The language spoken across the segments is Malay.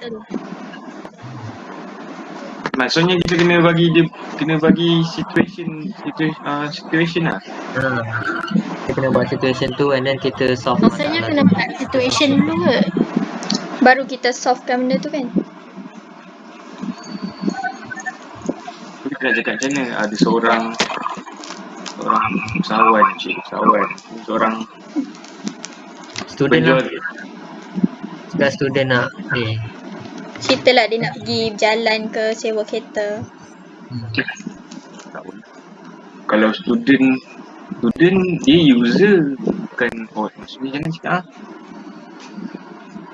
kita tu. Maksudnya kita kena bagi situation lah. Kita kena buat situation tu and then kita solve Maksudnya masalah kena tu. buat situation dulu ke? Baru kita solvekan benda tu kan? Kita nak cakap macam mana? Ada seorang usahawan, seorang Student lah. penjual. Sekarang student nak ni. Cerita lah dia nak pergi berjalan ke sewa kereta. Tak boleh. Kalau student dia user, bukan maksudnya jangan cakap ah.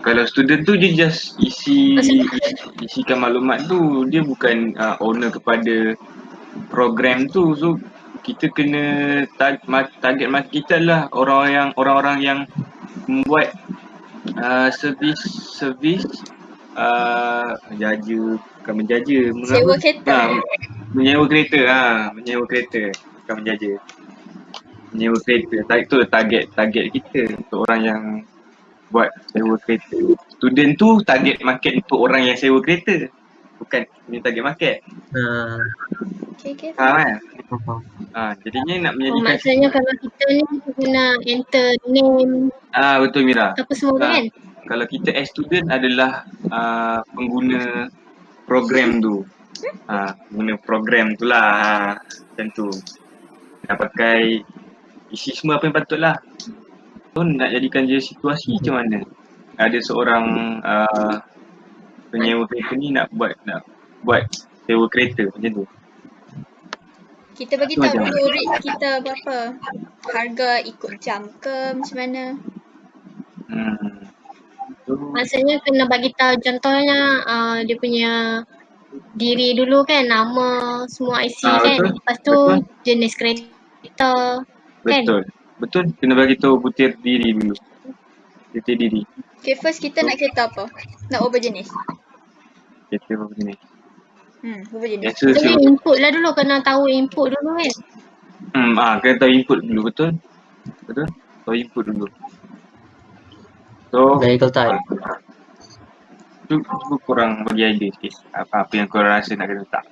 Kalau student tu dia just isikan maklumat tu, dia bukan owner kepada program tu. So kita kena target market kita adalah orang-orang yang membuat servis Sewa kereta. menyewa kereta bukan menjaja. Menyewa kereta. Itu target kita untuk orang yang buat sewa kereta. Student tu target market untuk orang yang sewa kereta, bukan punya target market. Okay. Kan? Jadinya nak menjadikan Maksudnya kalau kita ni kita kena enter name betul Mira. apa semua tu kan? Kalau kita as student adalah pengguna program tu. Guna program tu lah. Macam tu. Nak pakai isi semua apa yang patut lah. So nak jadikan je situasi macam mana? Ada seorang penyewa kereta ni nak buat sewa kereta macam tu. Kita bagi tahu dulu rate kita berapa. Harga ikut jam ke macam mana? Maksudnya kena bagi tahu contohnya dia punya diri dulu kan, nama, semua IC kan. Betul. Lepas tu jenis kereta kan. Betul. Kena bagi tahu butir diri dulu. Butir diri. Okay, first kita nak kereta apa? Nak berapa jenis? Kereta berapa jenis? Berapa jenis? Biasa Jadi input lah dulu, kena tahu input dulu kan. Kena tahu input dulu, betul. Tahu input dulu. So Vehicle type. Cuba korang bagi idea sikit. Apa yang korang rasa nak kena letak.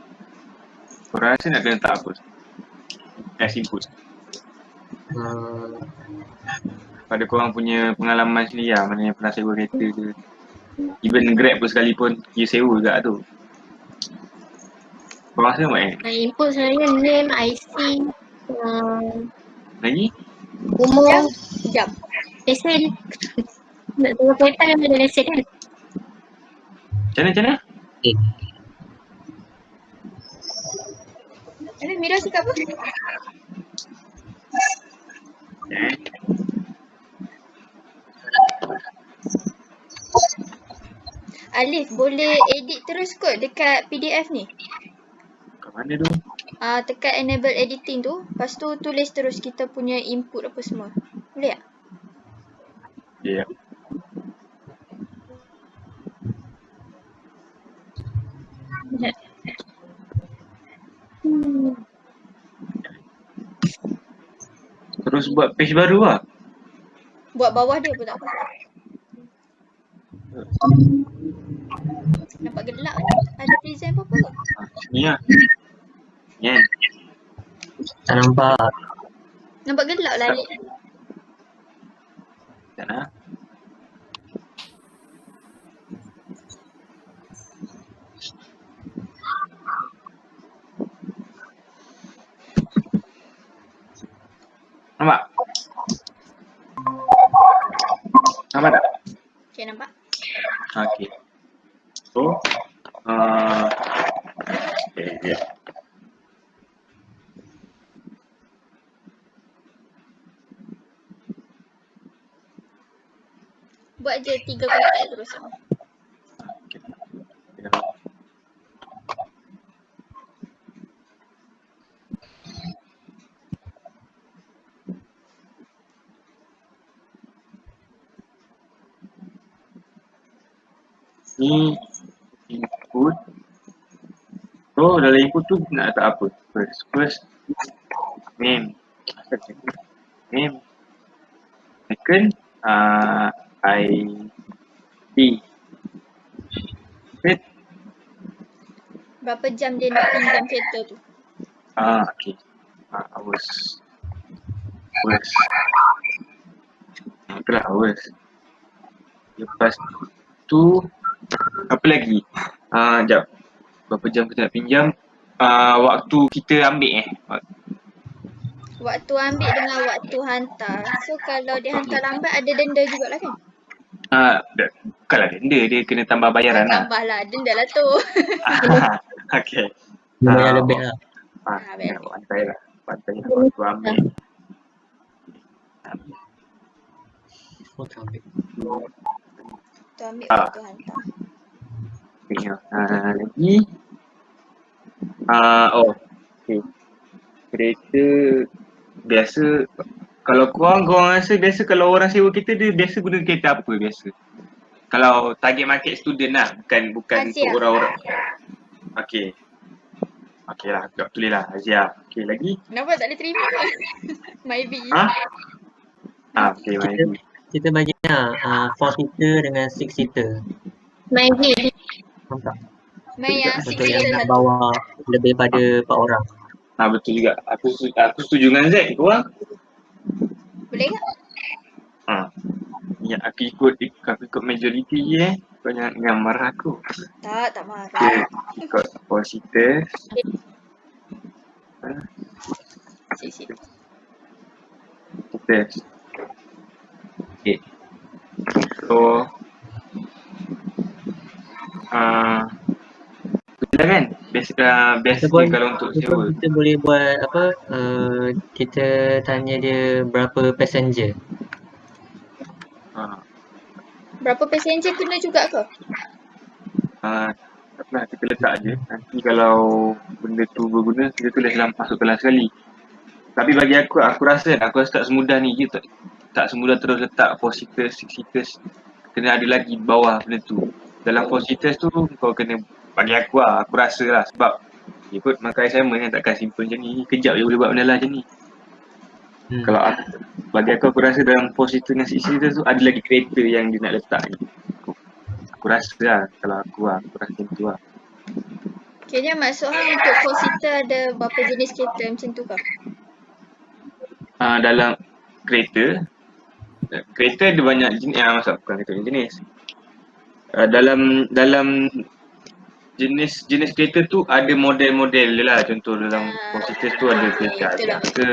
Korang rasa nak kena letak apa? As input. Pada korang punya pengalaman sendiri lah. Mana yang pernah sewa kereta ke. Even Grab pun sekalipun, dia sewa juga tu. Korang rasa buat Input sebenarnya name, IC, lagi? umur, jam, lesen. Nak sewa kereta kan ada lesen kan? Macam mana? Mira cakap apa? Alif, boleh edit terus kot dekat PDF ni? Kat mana tu? Tekan enable editing tu. Lepas tu tulis terus kita punya input apa semua. Boleh tak? Ya. Terus buat page baru lah. Buat bawah dia pun tak apa. Nampak gelap ni. Ada design apa-apa ke? Ni lah. Ni kan? Tak nampak. Nampak gelap lah Alif. Tak nak. Nampak? Nampak tak? Okay, nampak? Okay. So, okay. Buat je 3 kotak terus. Ni input. So dalam input tu nak letak apa? First name. Second ID. Berapa jam dia nak pinjam kereta tu? Okay. Hours. Itulah hours. Lepas tu apa lagi? Sekejap. Berapa jam kita nak pinjam? Waktu kita ambil Waktu ambil dengan waktu hantar. So kalau dia hantar lambat ada denda jugalah kan? Bukanlah denda, dia kena tambah bayaran lah. Tambah lah, denda lah tu. Okay. Dia bayar lebih lah. Baik. Pantai lah. Pantai lah waktu ambil. Waktu ambil. Tu ambil waktu hantar. Lagi. Okay. Kereta biasa kalau korang rasa biasa kalau orang sewa kereta dia biasa guna kereta apa biasa? Kalau target market student lah, bukan Azia. untuk orang-orang. Okay lah, tulis lah Azia. Okay, lagi? Kenapa tak boleh terima? Maybe. Okay, maybe. Kita bagi lah 4-seater dengan 6-seater. Maybe. Nampak? Main yang Untuk 6 yang seater nak satu. bawa lebih pada 4 orang. Betul juga. Aku setuju dengan Z. Korang? Boleh tak? Ya, aku ikut majoriti je Kau jangan marah aku. Tak marah. Okay, ikut 4-seater. 6 seater. Okay. So betul kan? Biasanya kalau untuk sewa. Kita boleh buat apa, kita tanya dia berapa passenger. Berapa passenger kena juga ke? Taklah, kita letak je. Nanti kalau benda tu berguna, kita tulis dalam masuk kelas sekali. Tapi bagi aku rasa tak semudah ni je. Tak semudah terus letak 4-seater, 6-seaters. Kena ada lagi bawah benda tu. Dalam 4-seaters tu kau kena, bagi aku rasa lah. Sebab ikut makan assignment kan takkan simple macam ni. Kejap je boleh buat benda lah macam ni. Kalau bagi aku rasa dalam 4-seater dengan 6-seater tu ada lagi kereta yang dia nak letak ni. Aku rasa lah, kalau aku rasa macam tu lah. Kayaknya maksud untuk 4-seater ada berapa jenis kereta macam tu ke? Dalam kereta ada banyak jenis. Bukan kereta jenis. Dalam jenis kereta tu ada model-model dia lah. Contoh dalam 4-seater tu ada kereta Aziaka,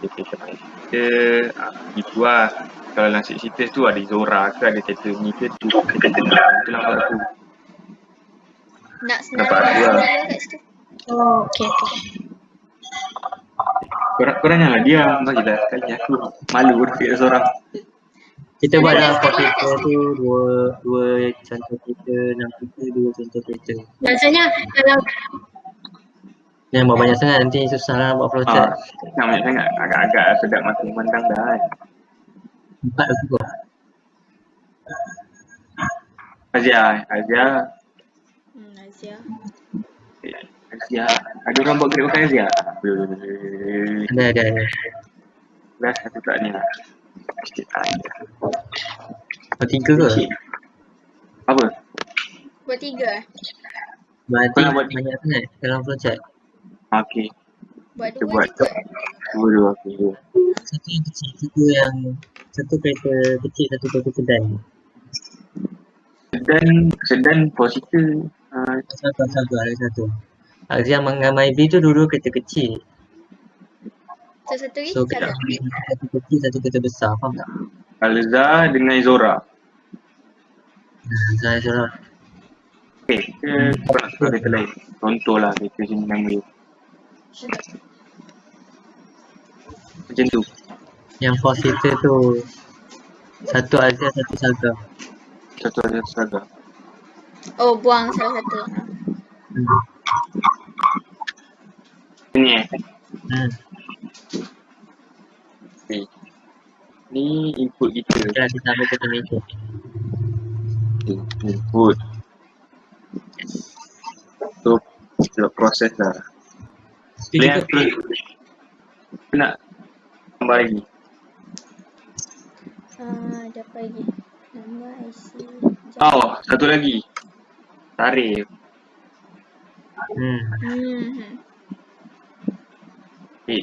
kereta Malaysia, gitu lah. Kalau dalam 6-seater tu ada Zora ke, ada kereta ni ke tu, kereta tu lah buat tu. Nak senarai dia kat situ. Okay. Korang janganlah diam, bagilah sekali aku malu kereta seorang. Kita buat dalam 4-seater tu dua contoh kereta, 6-seater 2 contoh kereta. Maksudnya kalau Jangan buat banyak sangat, nanti susah lah buat flowchart. Yang banyak sangat, agak-agak sedap mata memandang dah kan. 4 aku buat. Azia. Azia. Azia. Ada orang buat grab pakai Azia? Ada. Last satu tak ni lah. Sikit aja. 3 ke? Apa? Buat 3 Berarti Kau nak buat banyak sangat dalam flowchart. Okey. Buat Kita 2 buat cukup. dua. Okay. Satu yang kecil, satu kereta kecil, satu kereta sedan. Sedan 4-seater. Satu, ada satu. Azia dengan Maybe tu dulu kereta kecil. So satu lagi? So kita ambil satu kecil, satu kereta besar, faham tak? Alza dengan Zora. Saya salah. Okay, kita nak suruh kereta lain. Contoh lah kereta sini nama dia. Macam tu. Yang 4-seater tu satu Azia, satu Saga. Satu ada Saga. Oh, buang salah satu. Ini Okay. Ni input kita. Kita ambil kereta meja. Input. So, kita proses lah. Kita Nak tambah lagi. Ada apa lagi? Nama IC. Satu lagi. Tarif. Hmm. Okay.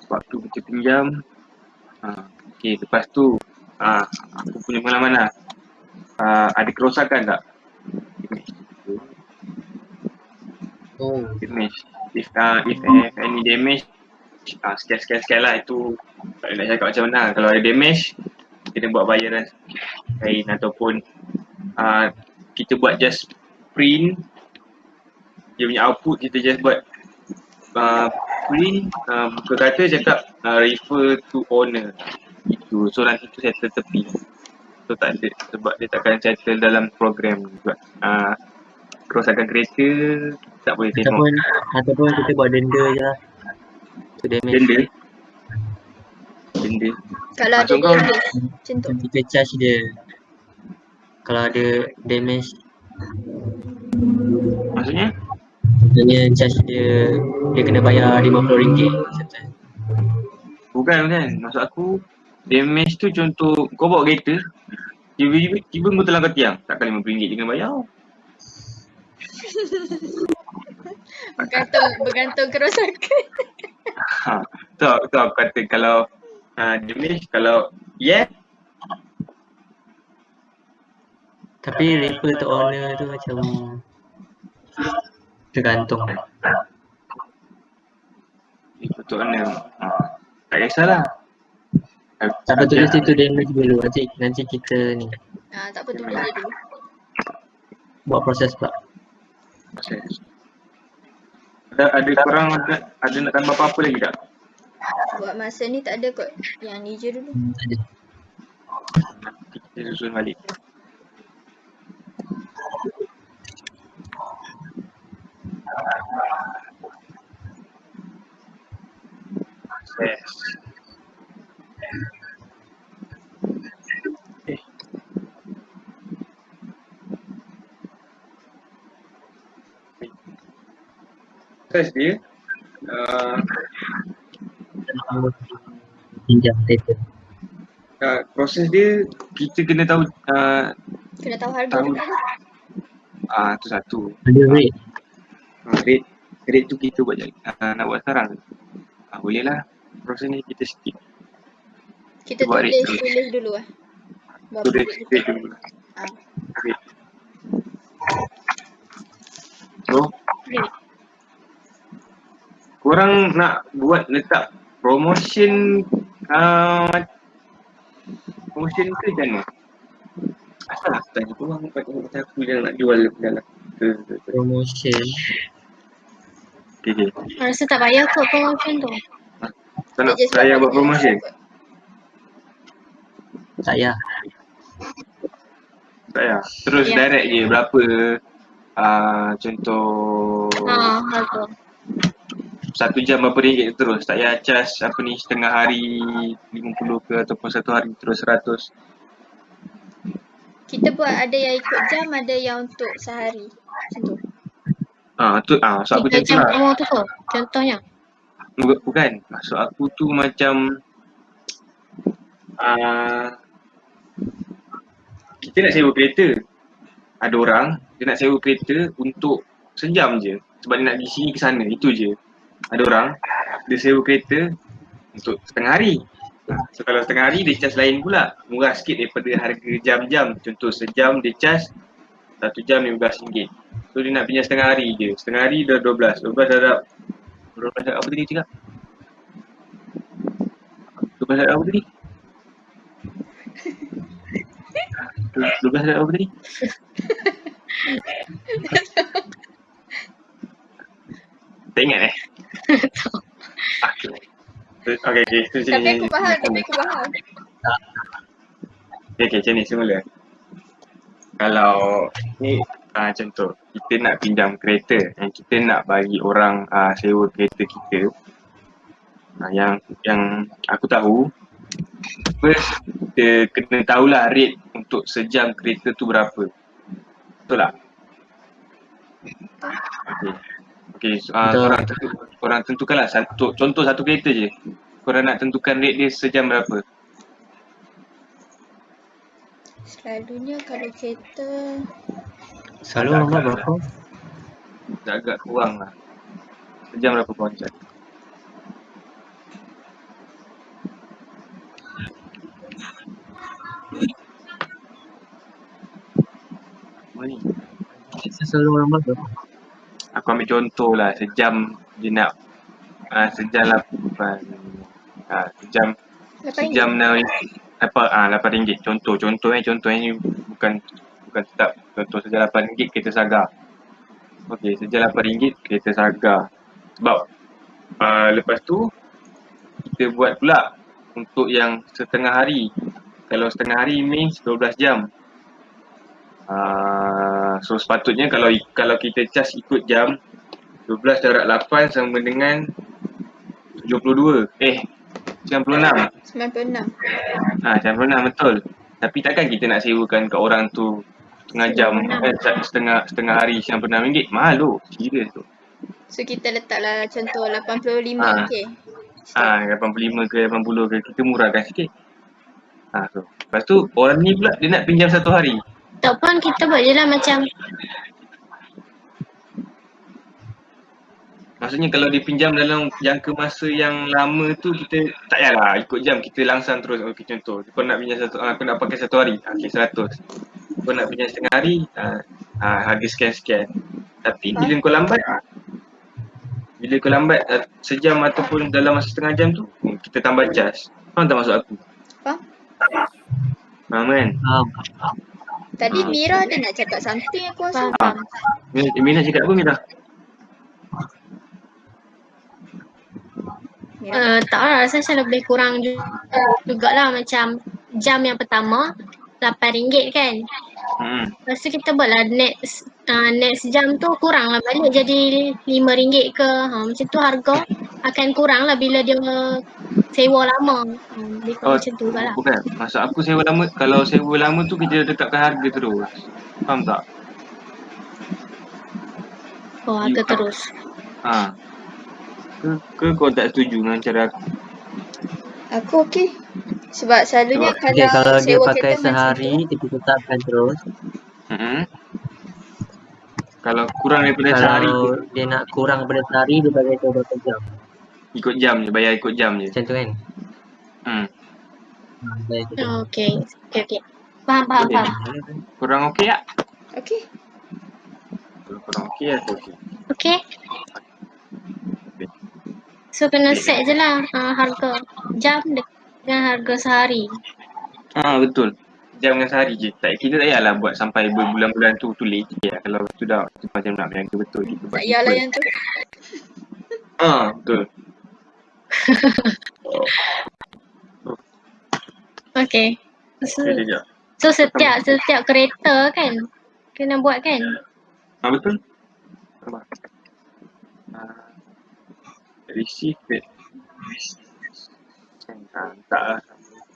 Sebab tu kita pinjam. Okay, lepas tu aku punya pengalaman lah. Ada kerosakan tak? Oh, Damage. If any damage, sekian lah itu. Tak boleh nak cakap macam mana. Kalau ada damage, kita buat bayaran lain ataupun kita buat just print dia punya output, kita just buat print buka kata cakap refer to owner itu, so nanti tu settle tepi, so tak ada, sebab dia takkan settle dalam program juga. Kerosakan kereta tak boleh tengok. ataupun kita buat denda je lah. Tu damage. Denda Kalau ada Maksud kau damage macam tu. Kita charge dia. Kalau ada damage, maksudnya contohnya charge dia kena bayar RM50 macam tu. bukan, maksud aku damage tu contoh kau bawa kereta tiba-tiba kau terlanggar tiang, takkan RM50 dia kena bayar. Bergantung kerosakan. Tu aku kata kalau damage, kalau Tapi refer to owner tu macam tergantung. betul mana. Tak kisahlah. Tak apa, tulis itu damage dulu. Nanti kita ni Tak apa, tulis je dulu. buat proses pula. Proses. Ada korang ada nak tambah apa-apa lagi tak? Buat masa ni tak ada kot. Yang ni je dulu. Tak ada. Nanti kita susun balik. Proses. Proses dia Pinjam kereta. proses dia kita kena tahu Kena tahu harga Tahu. dulu. tu satu. Ada rate. Rate tu kita buat nak buat sekarang. Boleh lah. Proses ni kita skip. Kita buat tulis dulu lah. Berapa Tulis duit rate kita. dulu. Ah. Rate. So, korang nak buat letak promotion promotion ke macam mana? Asal aku tanya korang kata aku yang nak jual dalam ke. Promotion. Okay. Rasa tak payah kot promotion tu. Kau nak Dia just saya buat buat promotion? Tak payah. Tak payah. Terus Ya. direct je berapa contoh Betul. 1 jam berapa ringgit terus, tak payah charge apa ni setengah hari 50 ke ataupun 1 hari terus 100. Kita buat ada yang ikut jam, ada yang untuk sehari. Macam tu. Maksud aku 3 macam tu jam lah. promo tu ke? Contohnya. Bukan, maksud aku tu macam kita nak sewa kereta. Ada orang dia nak sewa kereta untuk sejam je sebab dia nak pergi sini ke sana, itu je. Ada orang dia sewa kereta untuk setengah hari. So kalau setengah hari dia charge lain pula, murah sikit daripada harga jam-jam. Contoh sejam dia charge 1 jam RM15. So dia nak pinjam setengah hari je. Setengah hari dah 12 darab 12 darab apa tadi cakap? 12 darab apa tadi? 12 darab apa tadi? Tak ingat Okay. Tapi aku faham. Okay, macam ni semula. Kalau ni contoh, kita nak pinjam kereta yang kita nak bagi orang sewa kereta kita. Yang aku tahu, first kita kena tahulah rate untuk sejam kereta tu berapa. Betul tak? Okay, so, korang tentukanlah contoh satu kereta je. Korang nak tentukan rate dia sejam berapa? Selalunya kalau kereta Selalu orang buat berapa? agak kurang lah. Sejam berapa korang charge? Apa ni? Selalu lama tu. Aku ambil contoh lah, sejam dia nak sejam 8 sejam 8 6 apa RM8. Contoh ni bukan tetap. Contoh sejam RM8 kereta Saga. Okey, sejam RM8 kereta Saga. Sebab lepas tu kita buat pula untuk yang setengah hari. Kalau setengah hari means 12 jam. So sepatutnya kalau kita cas ikut jam, 12 darab 8 sama dengan 72. 96. 96. 96 betul. Tapi takkan kita nak sewakan kat orang tu setengah jam, setengah hari RM96. Mahal tu. Serius tu. So kita letaklah contoh 85 okey. 85 ke 80 ke, kita murahkan sikit. So. Lepas tu orang ni pula dia nak pinjam satu hari. Tak pun kita buat je lah macam Maksudnya kalau dia pinjam dalam jangka masa yang lama tu, kita tak payahlah ikut jam, kita langsang terus. Okey, contoh kau nak pinjam aku nak pakai satu hari, okey 100. Kau nak pinjam setengah hari, harga sekian-sekian. Tapi bila kau lambat sejam ataupun dalam masa setengah jam tu, kita tambah charge. Faham tak maksud aku? Faham? Faham kan? Tadi Mira dia nak cakap something aku rasa. faham. Mira cakap apa Mira? Tak lah, rasa macam lebih kurang jugalah macam jam yang pertama RM8 kan. Lepas tu kita buatlah next jam tu kurang lah balik jadi RM5 ke. Macam tu harga akan kurang lah bila dia sewa lama. Lebih kurang macam tu lah. Bukan, maksud aku sewa lama, kalau sewa lama tu kita tetapkan harga terus. Faham tak? Harga terus. Ke kau tak setuju dengan cara aku? Aku okey. Sebab selalunya Kalau dia sewa pakai kereta sehari, kita tetapkan terus. Kalau kurang daripada sehari, Kalau dia nak kurang daripada sehari, dia bagi tahu berapa jam. Ikut jam je, bayar ikut jam je. Macam tu kan? Okey. Faham. Kurang okey tak? Okey. Kalau kurang okey, aku okey. Okey. So kena set je lah harga jam dengan harga sehari. Betul. Jam dengan sehari je. Kita tak payahlah buat sampai berbulan-bulan tu leceh lah. Kalau tu dah macam nak berniaga betul. Kita buat Tak payahlah yang tu. betul. Okey. So setiap kereta kan kena buat kan? Betul. Sabar. Receive it. Tak lah.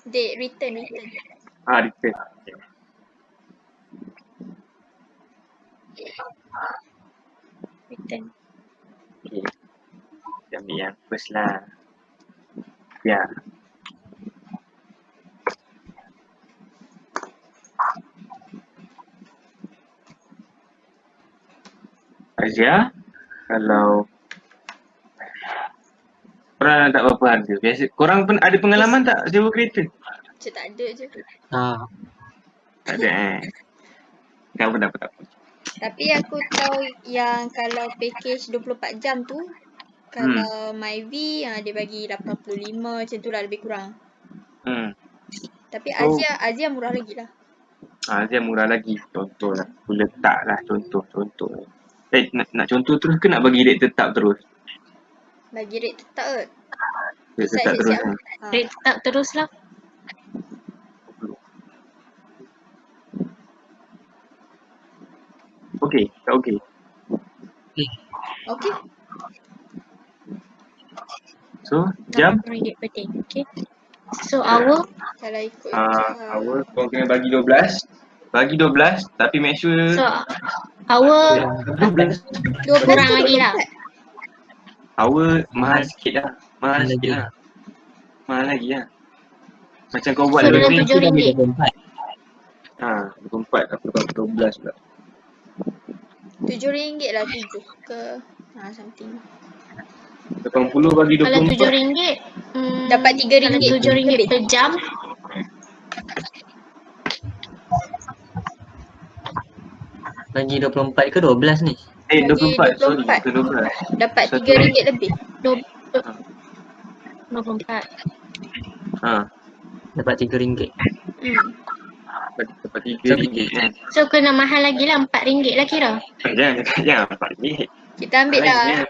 Date return. Return. Return. Okay. Kita ambil yang first lah. Ya. Azia, kalau korang tak berapa harga? Biasa, korang pun ada pengalaman tak sewa kereta? Macam tak ada je. Tak ada Tak apa. Tapi aku tahu yang kalau package 24 jam tu, kalau MyV dia bagi 85 macam tu lah lebih kurang. Tapi Azia murah lagi lah. Azia murah lagi. Contoh lah. Aku letak lah contoh. Nak contoh terus ke nak bagi rate tetap terus? Bagi rate tetap ke? Rate tetap terus. Rate tetap terus lah. Okey, tak okey. Okey. So, jam? RM8 per day. Okay. So, hour? Kalau ikut hour, korang kena bagi 12. Bagi 12, tapi make sure... So, hour 12. kurang lagi lah. Hour mahal sikit lah. Mahal lagi lah. Macam kau buat So, lebih. dengan RM7. 24 aku dapat 12 pula. RM7 lah, 7 ke something. 80 bagi Kalau 24. RM7, Dapat RM3 kalau RM7 lebih. per jam, Bagi 24 ke 12 ni? 24, sorry. 24. 12. Dapat Satu. RM3 lebih. 24. Ha. Dapat RM3. Dapat RM3 kan. So kena mahal lagi lah, RM4 lah kira. Jangan RM4. Kita ambil lah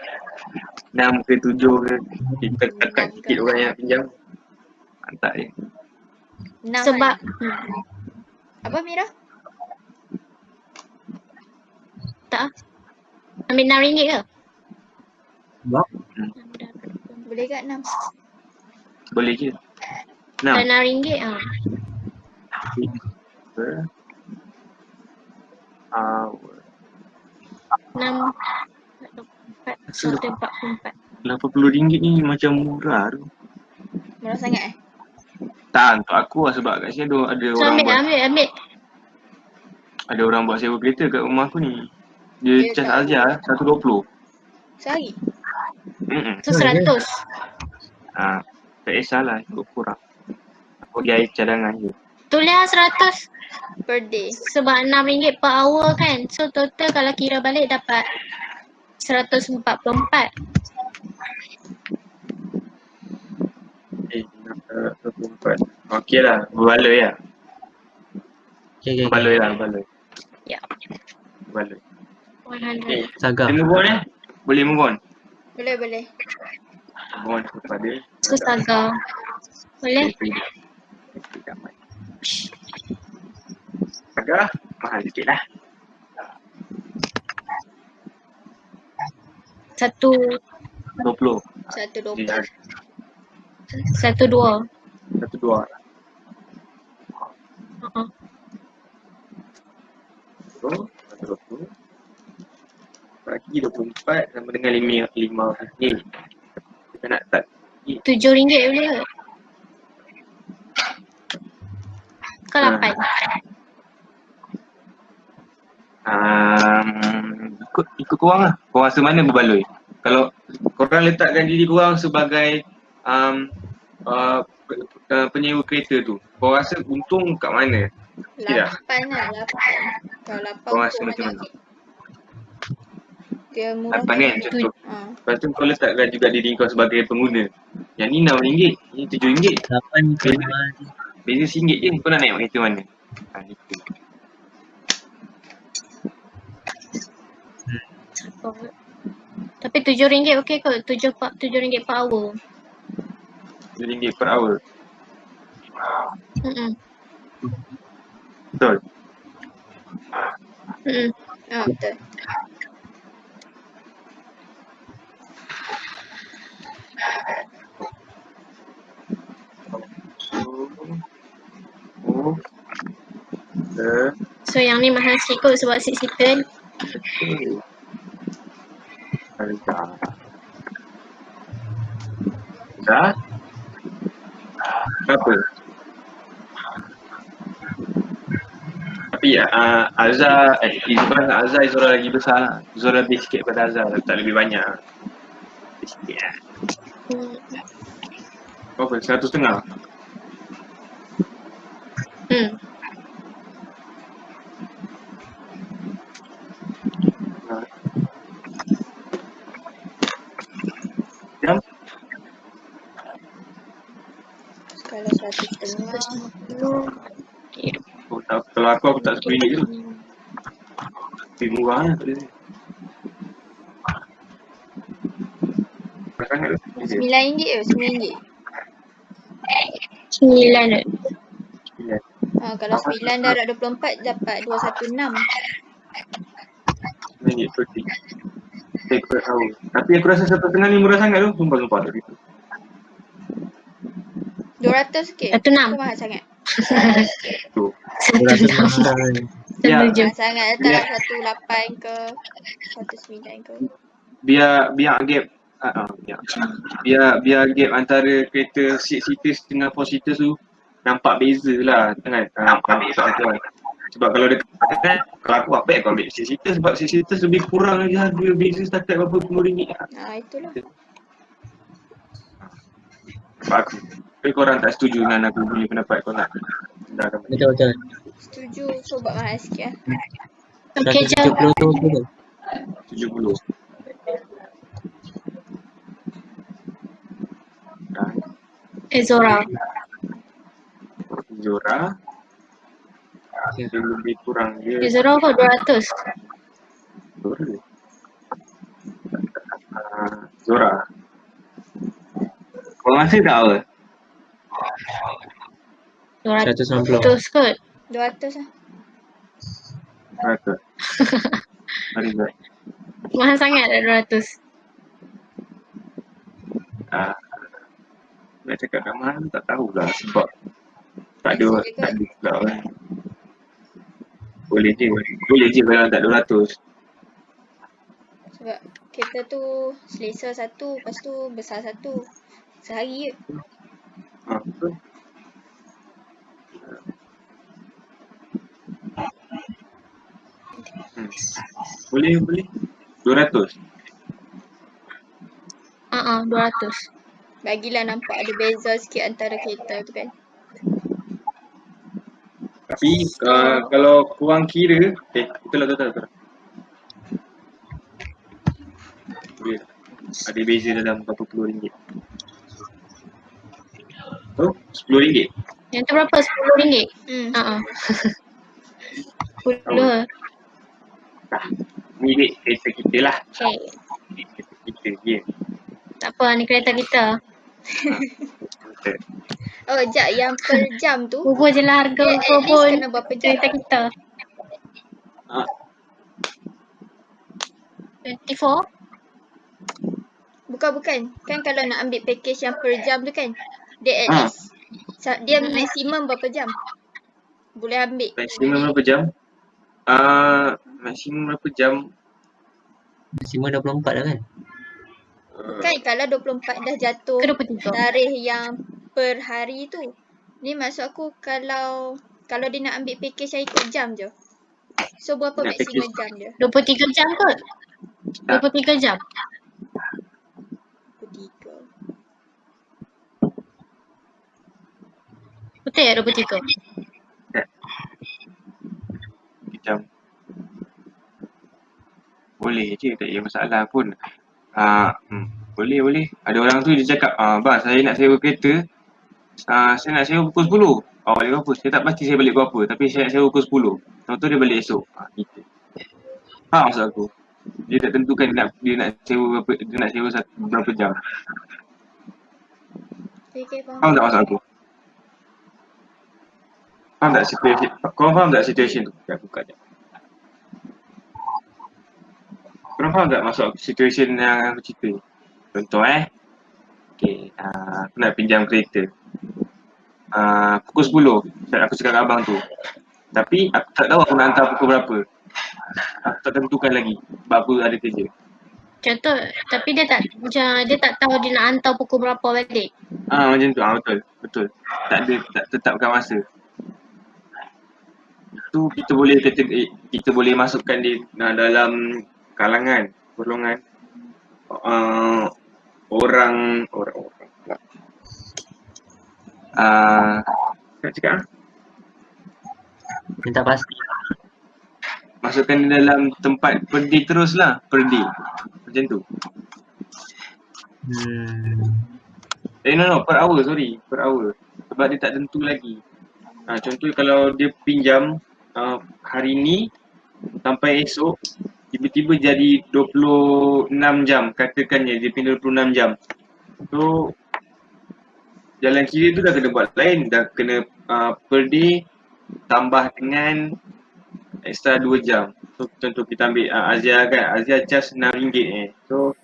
6 ke 7 ke. Kita tekan 6 ke sikit orang yang pinjam. Mantap je. 6 Sebab Apa Mira? tak ambil RM6 ke? Sebab Boleh kat 6? Boleh je. Kalau 6 RM6 per hour. 6 44. RM80 ni macam murah tu. Murah sangat Tak, untuk aku lah sebab kat sini ada So orang buat ambil. buat sewa kereta kat rumah aku ni. Dia Ya, cas tak. Alja RM120. Sehari? So 100. Tak kisahlah, cukup kurang. Aku bagi air cadangan je. Tulis lah 100 Per day. sebab RM6 per hour kan. So total kalau kira balik dapat 144. Okey lah, berbaloi lah. Okay. Berbaloi lah, berbaloi. Ya. Berbaloi. 100. Saga. Boleh move on Boleh move on? Boleh. Move on kepada So saga. Boleh? Agak mahal sikit lah. 1, 20. 120. 1, 2. 1-2 lah. So, 120 bagi 24 sama dengan 5 ni. Kita nak start RM7 boleh ke? Ke 8? Ikut korang lah. Korang rasa mana berbaloi? Kalau korang letakkan diri korang sebagai penyewa kereta tu, korang rasa untung kat mana? 8 lah, 8. Kalau 8 Korang rasa untuk macam mana? banyak. Dia murah. 8 kan contoh. Ha. Lepas tu kau letakkan juga diri kau sebagai pengguna. Yang ni RM6, ni RM7. 8 ke 5. Beza RM1 je, kau nak naik kereta mana? Gitu. Tapi RM7 okey kot. RM7 per hour. RM7 per hour. Betul? Betul. So yang ni mahal sikit kot sebab 6 seater. Dah? Berapa? Tapi Azhar, Zora lagi besar lah. Zora lebih sikit daripada Azhar, tak lebih banyak. Lebih sikit lah. Berapa? 100.5? Jam? Kalau 150. Kalau aku tak RM10 je. Lebih murah lah. Sangat tu. RM9 ke RM9? 9. Kalau 9 darab 24 dapat 216. RM9 per tick. Per hour. Tapi aku rasa 1.5 ni murah sangat tu. Sumpah tak gitu. 200 ke? 106. Itu mahal sangat. Tu. 106. Ya. Mahal sangat. Letaklah 18 ke 19 ke. Biar gap biar gap antara kereta 6 seater dengan 4 seater tu nampak beza lah kan. Nampak beza tu kan. Sebab kalau dekat kan, kalau aku apa aku ambil 6 seater sebab 6 seater lebih kurang lagi harga, beza setakat berapa RM10. Itulah. Sebab aku. Tapi korang tak setuju dengan aku punya pendapat kau nak rendahkan balik. Betul. Setuju. So buat mahal sikit lah. Okey, jom. 170 tu betul. 70. Zora. Zora. Dia lebih kurang dia. Zora kau 200. Zora. Zora. Kau rasa tak apa? 190. 200 kot. 200 lah. Rasa. Very good. Mahal sangat dah 200. Nak cakap kat mana tak tahulah sebab tak ada pula kan. Boleh je kalau tak 200. Sebab kereta tu selesa satu, lepas tu besar satu. Sehari je. Betul. Boleh 200. 200. Bagilah nampak ada beza sikit antara kereta tu kan. Tapi kalau korang kira betul. Boleh. Ada beza dalam berapa puluh ringgit. Oh, RM10. Yang tu berapa? RM10? RM10. Ni duit kereta kita lah. Okay. Kereta kita je. Tak apa, ni kereta kita. Oh, Jap, yang per jam tu Kubur je lah harga dia kau at least pun. kena berapa jam? Kereta kita. 24? Bukan. Kan kalau nak ambil package yang per jam tu kan, dia at least dia maksimum berapa jam? Boleh ambil. Maksimum berapa jam? Maksimum berapa jam? Maksimum 24 dah kan? Kan kalau 24 dah jatuh Ke 23? tarikh yang per hari tu. Ni maksud aku kalau dia nak ambil package yang ikut jam je. So berapa Nak maksimum package. jam dia? 23 jam kot? 23 jam? 23. Betul ya 23? Jam. Boleh je, tak ada masalah pun. Boleh. Ada orang tu dia cakap, bang saya nak sewa kereta, saya nak sewa pukul 10. Balik berapa? Saya tak pasti saya balik pukul apa, tapi saya nak sewa pukul 10. Contoh dia balik esok. Gitu. Faham maksud aku? Dia tak tentukan dia nak sewa berapa jam. Okay, Faham tak maksud aku? Faham tak situasi? Korang faham tak situasi tu? Dah buka je. Korang faham tak maksud situasi yang aku cerita? Contoh okay, aku nak pinjam kereta. Pukul 10 aku cakap kat abang tu. Tapi aku tak tahu aku nak hantar pukul berapa. Aku tak tentukan lagi sebab aku ada kerja. Contoh, tapi dia tak tahu dia nak hantar pukul berapa balik. Macam tu. Betul. Tak tetapkan masa. Itu kita boleh masukkan di dalam kalangan golongan orang nak cakap Minta pasti. masukkan di dalam tempat per day teruslah, per day. Macam tu. Per hour, per hour. Sebab dia tak tentu lagi. Contoh kalau dia pinjam hari ni sampai esok, tiba-tiba jadi 26 jam, katakannya dia pinjam 26 jam. So jalan kiri tu dah kena buat lain, dah kena per day tambah dengan extra 2 jam. So contoh kita ambil Azia kan, Azia charge RM6 so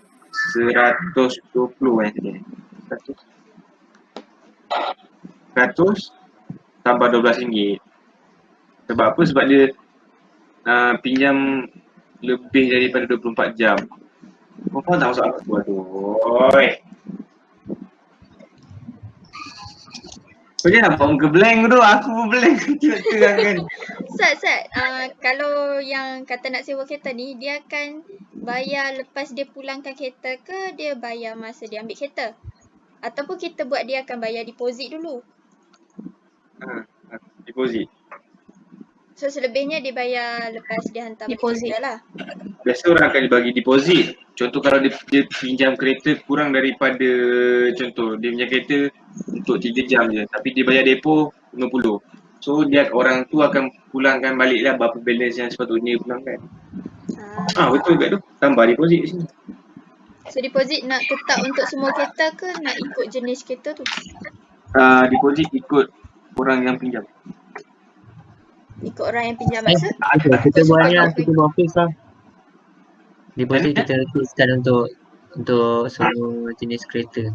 120 100 tambah RM12. Sebab apa? Sebab dia pinjam lebih daripada 24 jam. Kau faham tak maksud aku? Aduh. Kau jangan buat muka blank tu. Aku pun blank. Terang kan. Sat, kalau yang kata nak sewa kereta ni, dia akan bayar lepas dia pulangkan kereta ke dia bayar masa dia ambil kereta? Ataupun kita buat dia akan bayar deposit dulu? Deposit. So selebihnya dia bayar lepas dia hantar balik Deposit. kereta lah. Biasa orang akan bagi deposit. Contoh kalau dia pinjam kereta kurang daripada, contoh dia punya kereta untuk 3 jam je. Tapi dia bayar depo 50. So dia orang tu akan pulangkan balik lah berapa balance yang sepatutnya pulangkan. Betul kat tu. Tambah deposit sini. So deposit nak tetap untuk semua kereta ke nak ikut jenis kereta tu? Deposit ikut orang yang pinjam. Ikut orang yang pinjam masa? Kita buat ni lah, Ikut kita buat fix lah. Deposit kita fixkan untuk semua jenis kereta.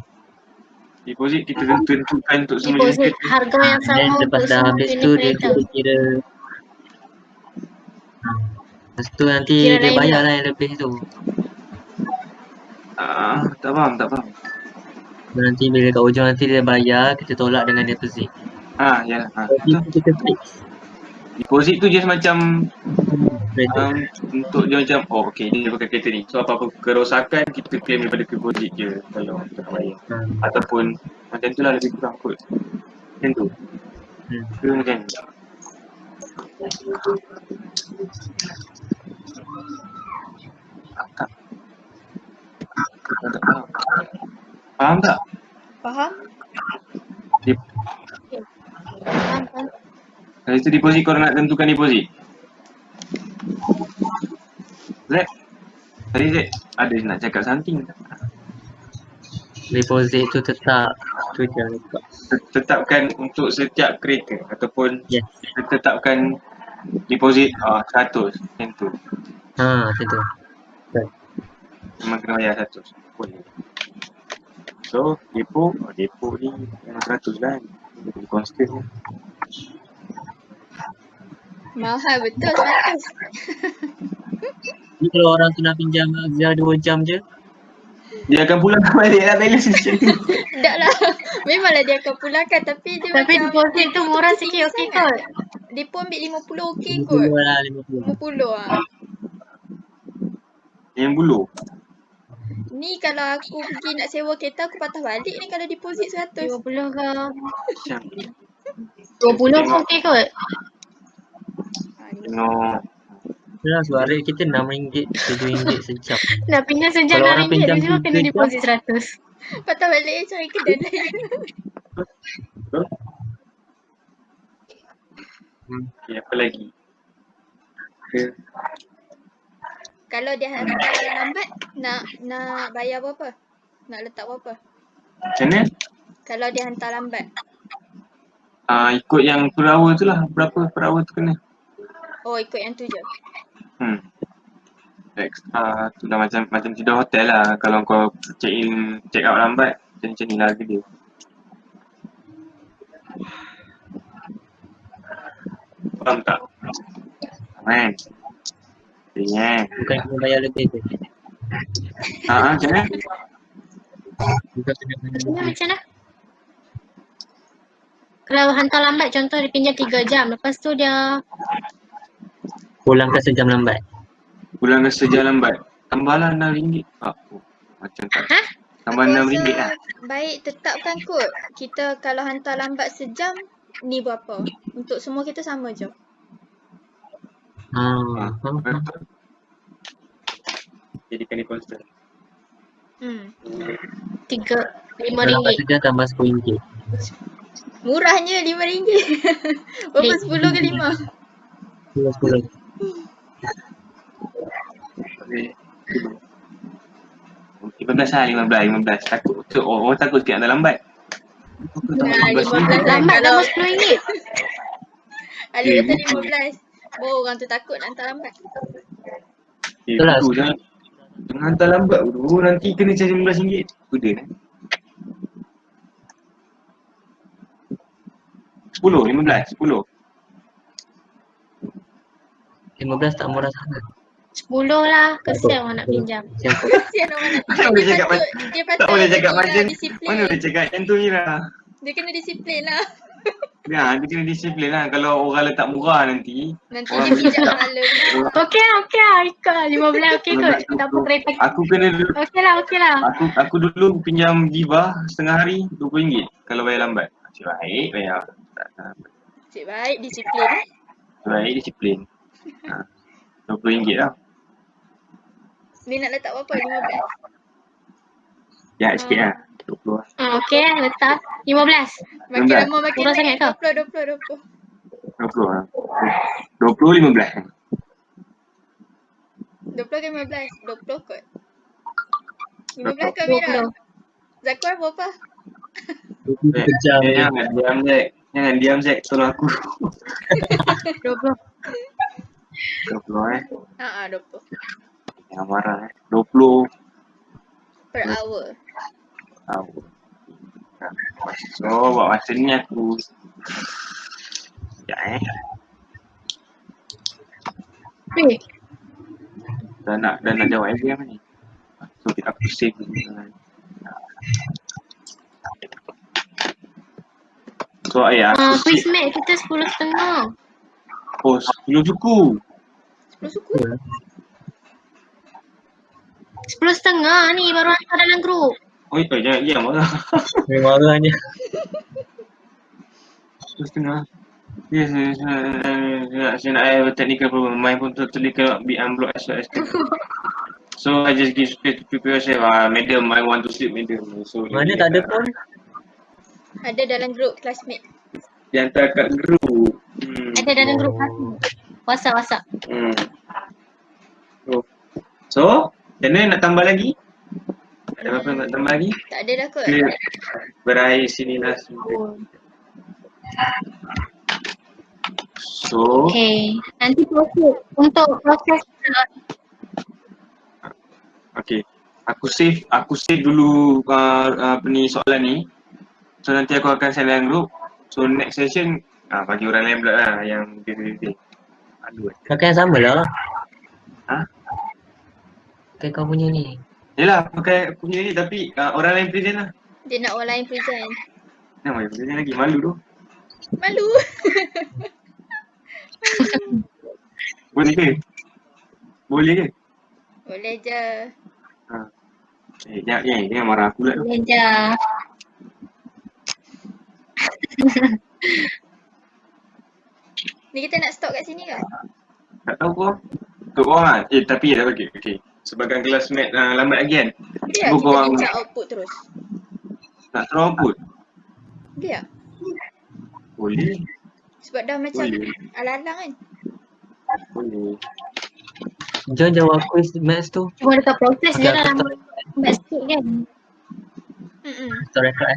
Deposit kita tentukan untuk semua jenis Deposit kereta. harga yang Dan sama lepas untuk dah semua habis jenis tu dia kereta. kita kira. Lepas tu nanti Kira dia lain bayar tak? lah yang lebih tu. Tak faham. Nanti bila kat ujung nanti dia bayar, kita tolak dengan deposit. Ya. Tapi kita fix. Deposit tu just macam Kereta. untuk dia macam, okey dia pakai kereta ni. So apa-apa kerosakan kita claim daripada deposit je kalau kita nak bayar. Ataupun macam tu lah lebih kurang kot. Macam tu. Ke macam ni. Faham tak? Faham? Faham? Dari tu deposit korang nak tentukan deposit. Zek? Tadi Zek ada nak cakap something tak? Deposit tu tetap. Tu je letak. Tetapkan untuk setiap kereta ataupun Yes. tetapkan deposit 100 macam tu. Macam tu. Memang kena bayar 100. Boleh. So depo ni 100 kan. Jadi constant lah. Mahal betul 100. Ni kalau orang tu nak pinjam Azhar 2 jam je, Dia akan pulang balik lah balance macam tu. Tak lah. Memanglah dia akan pulangkan tapi dia Tapi macam deposit tu murah sikit okey kot. Depo ambil 50 okey kot. 50 lah 50. 50 ah. Yang bulu. Ni kalau aku pergi nak sewa kereta aku patah balik ni kalau deposit 100. 20 ke? Macam 20 pun okey kot. tengok. Yalah sebab rate kita RM6, RM7 sejam. Nak pinjam sejam Kalau orang RM6 pinjam dia cuma 3 kena jam. deposit 100. Patah balik cari kedai lain. Okay, apa lagi? Kalau dia hantar lambat nak bayar berapa? Nak letak berapa? Macam mana? Kalau dia hantar lambat. Ikut yang per hour tu lah. Berapa per hour tu kena. Oh ikut yang tu je. Extra tu dah macam tidur hotel lah. Kalau kau check out lambat, macam ni lah harga dia. Faham tak? Kan? Ingat. Bukan kena bayar lebih tu. Macam mana? Bukan kena bayar lebih. Macam mana? Kalau hantar lambat contoh dia pinjam 3 jam. Lepas tu dia Pulangkan sejam lambat. Pulangkan sejam lambat. Tambahlah RM6. Macam tak. Tambah Aku RM6 rasa lah. baik tetapkan kot. Kita kalau hantar lambat sejam ni berapa? Untuk semua kita sama je. Betul. Jadikan dia constant. Kalau RM5. kat sejam tambah RM10. Murahnya RM5. Berapa 10 ke 5? 10. Okay. 15 lah, 15. Takut tu orang takut sikit hantar lambat. Lambat kalau tambah RM10. Ali kata 15. Orang tu takut nak hantar lambat. Itulah. Betul jangan hantar lambat dulu. Nanti kena charge RM15. Sudah kan? 10, 15, 10. 15 tak murah sangat. 10 lah. Kesian orang nak pinjam. Kesian orang nak Tak boleh cakap dia patut tak boleh cakap inilah macam disiplin. mana boleh cakap macam tu Mira. Dia kena disiplin lah. Ya, dia kena disiplin lah. Kalau orang letak murah nanti. Nanti Orang dia pijak bijak. kepala pula. Okey lah, ikut lah. 15 okey kot. Tak apa kereta. Aku kena Okey lah. aku dulu pinjam Viva setengah hari RM20 kalau bayar lambat. Cik baik bayar. Cik baik, disiplin eh. Baik disiplin. RM20 lah. Dia nak letak berapa? 15? Ya sikit lah. 20 lah. Okey lah, letak 15. Makin Lambat. lama makin Murah naik. sangat kau? 20. 20 lah. 20 15. 20 ke 15? 20 kot. 15 20. ke Mira? 20. Zakor berapa? 20 kejam je. Jangan diam Zack. Jangan diam Zack. Tolong aku. 20. 20 20. Jangan marah 20. Per hour. So buat masa ni aku sekejap Weh, dah nak jawab exam ni. So aku save dulu. So ayah aku quiz save. mat kita 10.30. Oh 10 suku. 10 suku. 10.30 ni baru hantar dalam grup. Oh jangan diam marah. Memang marahnya. 10.30. Yes, saya nak technical problem. My phone totally cannot be unblocked as well as so I just give space to prepare yourself. Madam, I want to sleep, madam. So Mana tak ada pun. Ada dalam grup classmate. dia hantar kat group. Ada dalam grup aku. WhatsApp. So, macam mana nak tambah lagi? Ada apa nak tambah lagi? Tak ada dah kot. Dia berakhir sinilah. So, Okay. Nanti proses untuk proses okay. Aku save dulu apa ni soalan ni. So nanti aku akan send dalam group. So next session bagi orang lain pula lah yang dia. Aduh. Pakai yang sama lah. Ha? Pakai kau punya ni. Yelah pakai aku punya ni tapi orang lain present lah. Dia nak orang lain present. Nama dia present lagi malu tu. Malu. Boleh ke? Boleh ke? Boleh je. Jangan marah aku pula tu. meja. Ni kita nak stop kat sini ke? Tak tahu kau. Untuk korang lah. Tapi ya okay. Sebagai classmate lambat lagi kan. Boleh tak Cuba kita korang bincang output terus? nak terus output. Boleh tak? Boleh. Sebab dah macam Boleh. alang-alang kan? Boleh. Jom jawab quiz maths tu. Cuma dekat proses je Okay, dalam aku mat sikit kan. stop record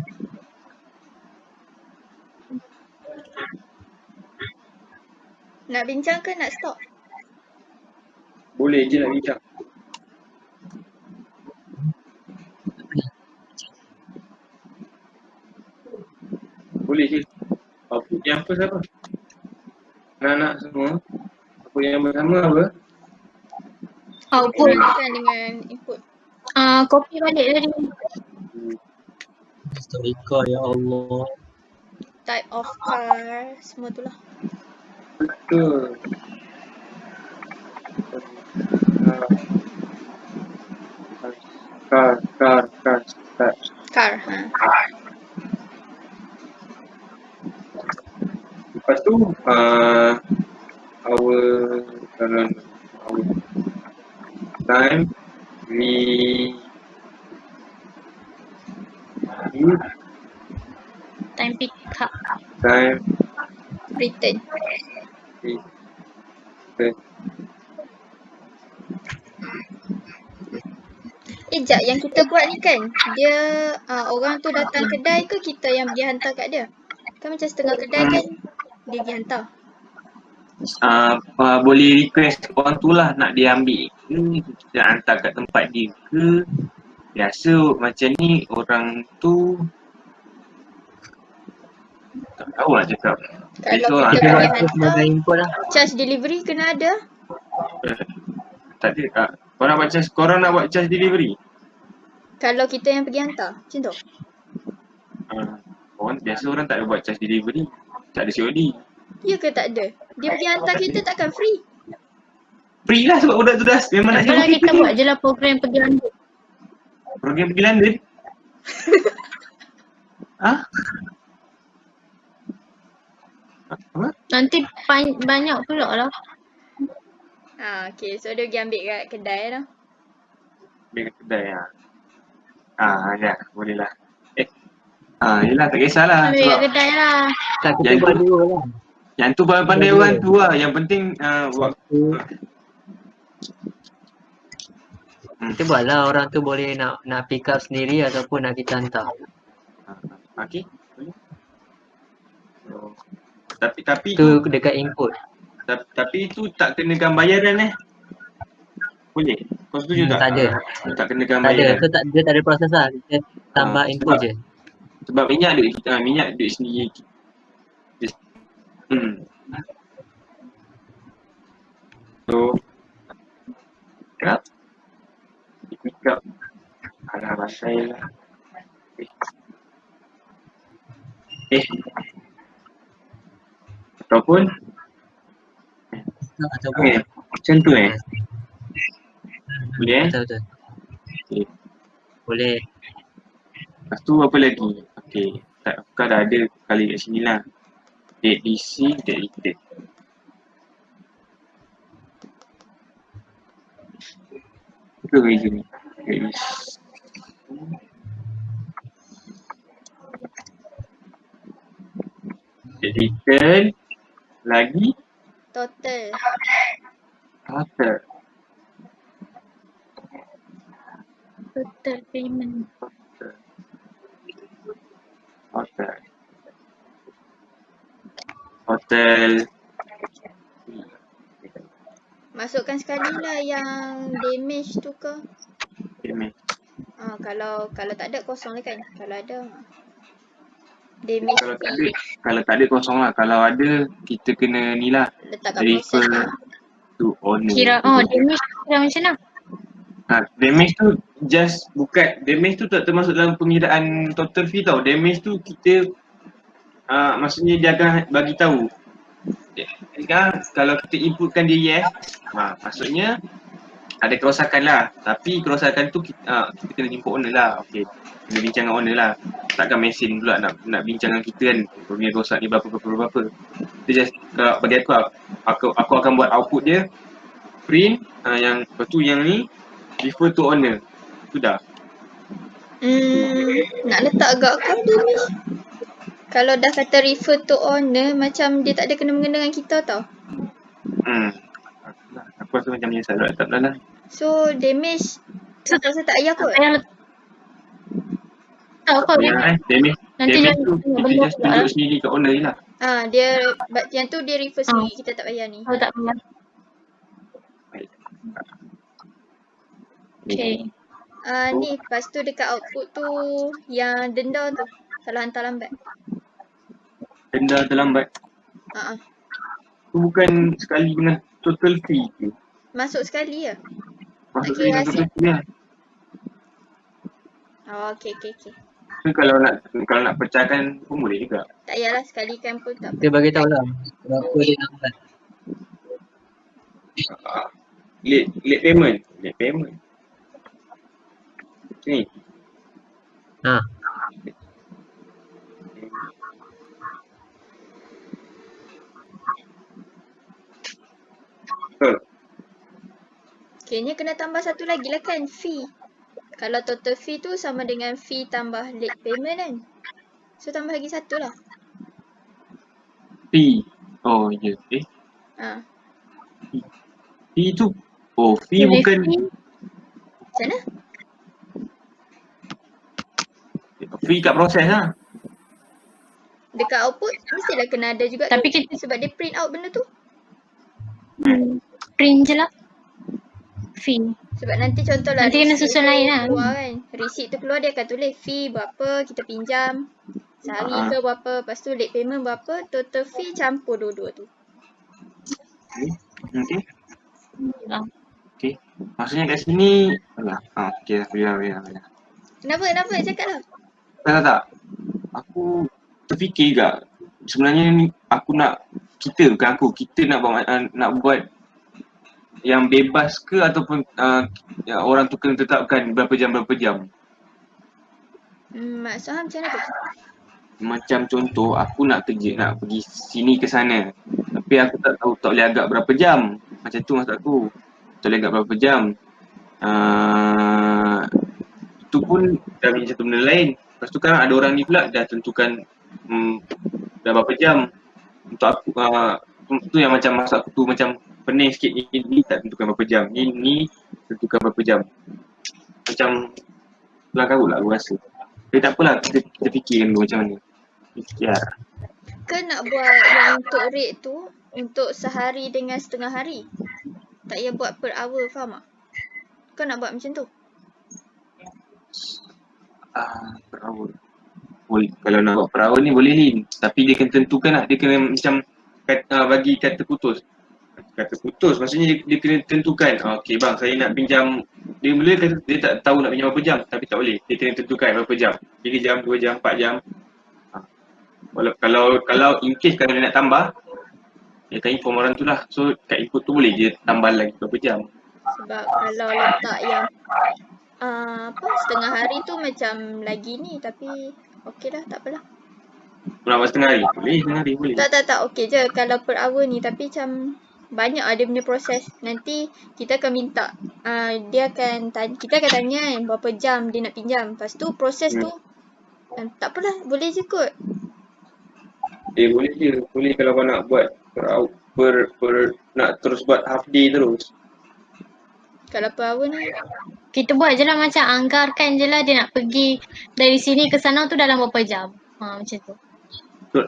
Nak bincang ke nak stop? Boleh je nak bincang. Boleh je. Output yang first apa? Anak-anak semua. Apa yang bersama apa? Output. Kan dengan input. Copy balik tadi. Stop record ya Allah. Type of car. Semua tu lah. Betul. Car. Car. Lepas tu our time we Time pick up. time Return. we Jap, yang kita buat ni kan, dia orang tu datang kedai ke kita yang pergi hantar kat dia? Kan macam setengah kedai kan dia pergi hantar. boleh request orang tu lah nak dia ambil ke kita hantar kat tempat dia ke. Biasa macam ni orang tu tak tahu lah cakap. Kalau Biasa kita lah. pergi Aku sebagai hantar, input lah. charge delivery kena ada. Tak ada. Korang nak buat charge delivery? Kalau kita yang pergi hantar, macam tu. Biasa orang tak ada buat charge delivery. Tak ada COD. Ya ke tak ada? Dia pergi hantar kita takkan free? Free lah sebab budak tu dah memang nak Apalah sewa kita buat je lah program pergi London. Program pergi London. Ha? Apa? Nanti banyak pula lah. Okay. So dia pergi ambil kat kedai lah. Ambil kat kedai lah. Ya. Boleh lah. Yelah tak kisahlah. Ambil kat kedai lah. Tak, kita Yang buat tu- dua lah. Yang tu pandai orang tu lah. Yang penting waktu. Kita buat lah, orang tu boleh nak pick up sendiri ataupun nak kita hantar. Okay. Boleh. So, tapi Tu dekat input. tapi tu tak kenakan bayaran Boleh? Kau setuju tak? Tak ada. Tak kenakan Tak ada, bayaran. so dia tak ada proses lah. Kita tambah input je. Sebab minyak duit kita, minyak duit sendiri. So, pick up. Alah, pasal lah. Ataupun macam tu Boleh Betul. Okay. Boleh. Lepas tu apa lagi? Okay. Kau dah ada kali kat sini lah. Date DC, date return. Apa reason ni? Date DC. Date return. Lagi Total. total. Total payment. Hotel. Masukkan sekali lah yang damage tu ke. Payment. Kalau tak ada kosong lah kan. Kalau ada damage Kalau tak ada kosong lah. Kalau ada kita kena ni lah. letak kat proses Refer lah. to owner. Damage kira macam mana? Damage tu just bukan, damage tu tak termasuk dalam pengiraan total fee tau. Damage tu kita maksudnya dia akan bagi tahu. Sekarang kalau kita inputkan dia yes, maksudnya ada kerosakan lah. Tapi kerosakan tu kita kena jumpa owner lah. Okay, kena bincang dengan owner lah. Takkan mesin pula nak bincang dengan kita kan. Punya rosak ni berapa. Kita just bagi aku akan buat output dia, print yang lepas tu yang ni refer to owner. Sudah. Nak letak agak kau damage. Kalau dah kata refer to owner, macam dia tak ada kena-mengena dengan kita tau. Aku rasa macam menyesal tak lah. So damage aku rasa tak payah kot. Tak kot. Damage Nanti tu kita just tunjuk sendiri kat owner je lah. Dia yang tu dia refer sendiri, kita tak payah ni. Tak payah. Okay. Ni lepas tu dekat output tu yang denda tu kalau hantar lambat. Denda terlambat. Tu bukan sekali dengan total fee tu. Masuk sekali ya. Masuk Okay, dengan total fee lah. Okay. So, kalau nak pecahkan pun boleh juga. Tak payahlah sekalikan pun tak apa. Kita bagi tahu lah berapa dia lambat. Late payment. Macam ni. Okay, ni kena tambah satu lagi lah kan, fee. Kalau total fee tu sama dengan fee tambah late payment kan. So tambah lagi satu lah. Fee. Oh ya. Fee tu. Oh, fee bukan. Macam mana? Fee kat proses lah. Dekat output mestilah kena ada juga. Tapi tu, sebab dia print out benda tu. Print je lah. Fee. Sebab nanti contohlah Nanti kena susun lain lah. Keluar kan. Receipt tu keluar dia akan tulis fee berapa kita pinjam. Sehari ke berapa. Lepas tu late payment berapa. Total fee campur dua-dua tu. Okay. Maksudnya kat sini. Alah. Okay. Biar. Kenapa? Cakap lah. Tak. Aku terfikir juga sebenarnya ni kita nak buat yang bebas ke ataupun orang tu kena tetapkan berapa jam. Maksud Ham macam mana tu? Macam contoh aku nak kerja, nak pergi sini ke sana, tapi aku tak boleh agak berapa jam. Macam tu maksud aku, tak boleh agak berapa jam. Itu pun dah menjadi satu benda lain. Lepas tu kan ada orang ni pula dah tentukan dah berapa jam. Untuk aku tu yang macam maksud aku tu macam pening sikit. Ni tak tentukan berapa jam, ni tentukan berapa jam. Macam pulang karut lah aku rasa. Tapi tak apalah, kita fikirkan dulu macam mana. Ikhtiar. Ke nak buat yang untuk rate tu untuk sehari dengan setengah hari? Tak payah buat per hour, faham tak? Kau nak buat macam tu? Per hour. Boleh. Kalau nak buat per hour ni boleh Lin. Tapi dia kena tentukan lah. Dia kena macam bagi kata putus. Kata putus maksudnya dia kena tentukan. Okey bang, saya nak pinjam. Dia mula kata dia tak tahu nak pinjam berapa jam. Tapi tak boleh. Dia kena tentukan berapa jam. 3 jam, 2 jam, 4 jam. Kalau in case kalau dia nak tambah, dia akan inform orang tu lah. So kat input tu boleh dia tambah lagi berapa jam. Sebab kalau letak yang setengah hari tu macam lagi ni, tapi okey lah, tak apalah. Nak buat setengah hari? Boleh, setengah hari boleh. Tak, okey je kalau per hour ni, tapi macam banyak dia punya proses. Nanti kita akan minta, kita akan tanya kan berapa jam dia nak pinjam. Lepas tu proses tu, tak apalah, boleh je kot. Boleh je. Boleh kalau kau nak buat nak terus buat half day terus. Kalau per hour ni Kita buat je lah macam anggarkan je lah dia nak pergi dari sini ke sana tu dalam berapa jam. Macam tu. Betul.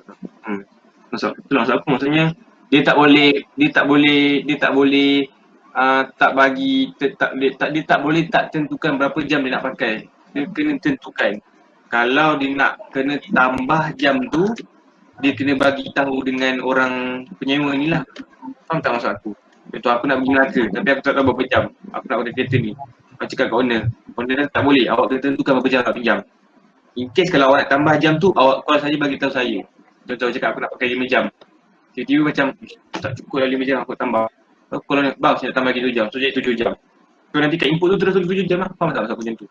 Maksud aku maksudnya dia tak boleh tak tentukan berapa jam dia nak pakai. Dia kena tentukan. Kalau dia nak kena tambah jam tu, dia kena bagi tahu dengan orang penyewa ni lah. Faham tak maksud aku? Contoh aku nak pergi Melaka tapi aku tak tahu berapa jam aku nak pakai kereta ni. Aku cakap kat owner dah tak boleh, awak kena tentukan berapa jam nak pinjam. In case kalau awak nak tambah jam tu, awak call saja bagi tahu saya. Contoh cakap aku nak pakai 5 jam. Tiba-tiba macam tak cukup lah 5 jam aku tambah. Kalau nak bang saya nak tambah lagi 2 jam, so jadi 7 jam. So nanti kat input tu terus 7 jam lah. Faham tak maksud aku macam tu?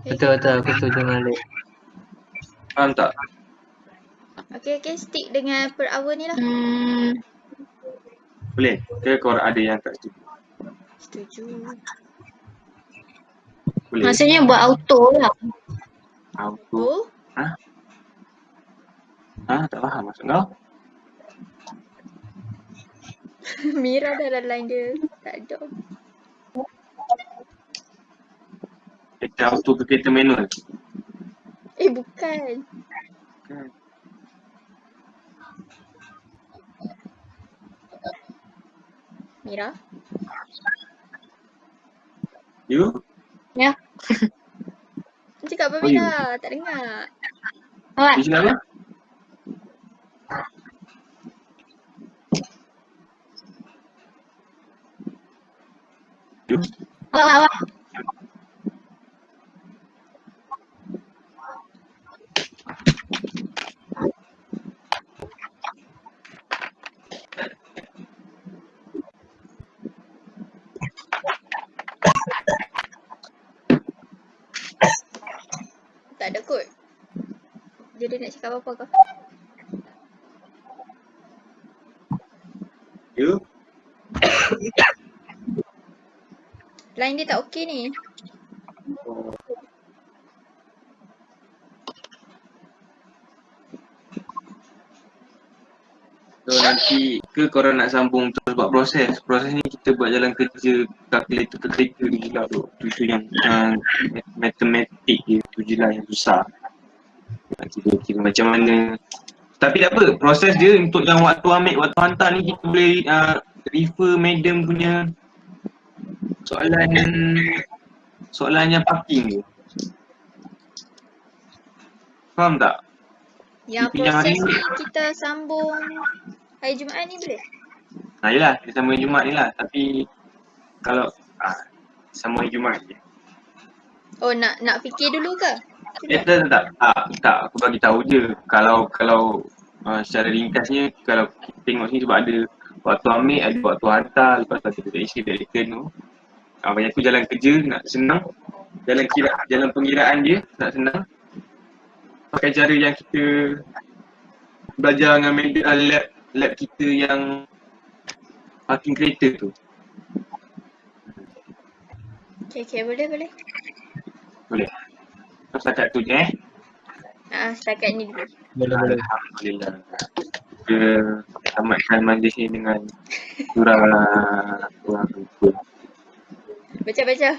Betul, aku setuju dengan Alek. Faham tak? okey, stick dengan per hour ni lah. Boleh? Ke kau ada yang tak setuju? Setuju. Boleh? Maksudnya buat auto lah. Auto? Tak faham maksud kau? Mira dalam line dia tak ada. Kereta auto ke kereta manual? Bukan. Mira? You? Ya. Cakap apa Oh, Mira? Tak dengar. Awak. You cakap apa? You? Awak. Tak ada kot. Jadi nak cakap apa kau? You? Line dia tak okey ni. So nanti ke korang nak sambung terus buat proses ni kita buat jalan kerja calculator tu je lah tu. Itu yang matematik dia tu je lah yang susah. Nanti dia kira macam mana. Tapi tak apa, proses dia untuk yang waktu ambil, waktu hantar ni kita boleh refer madam punya soalan yang parking tu. Faham tak? Yang proses ni kita sambung hari Jumaat ni boleh? Yelah, kita sambung Jumaat ni lah. Tapi kalau sambung Jumaat je. Oh, nak fikir dulu ke? Tak, aku bagi tahu je. Kalau secara ringkasnya, kalau kita tengok sini sebab ada waktu ambil, ada waktu hantar, lepas tu ada isi dari return tu. Bagi aku jalan kerja nak senang, jalan pengiraan dia nak senang. Pakai cara yang kita belajar dengan lab kita yang parking kereta tu. Okay, boleh. Boleh. Setakat tu je Setakat ni dulu. Boleh. Alhamdulillah. Kita tamatkan majlis ni dengan surah Baca.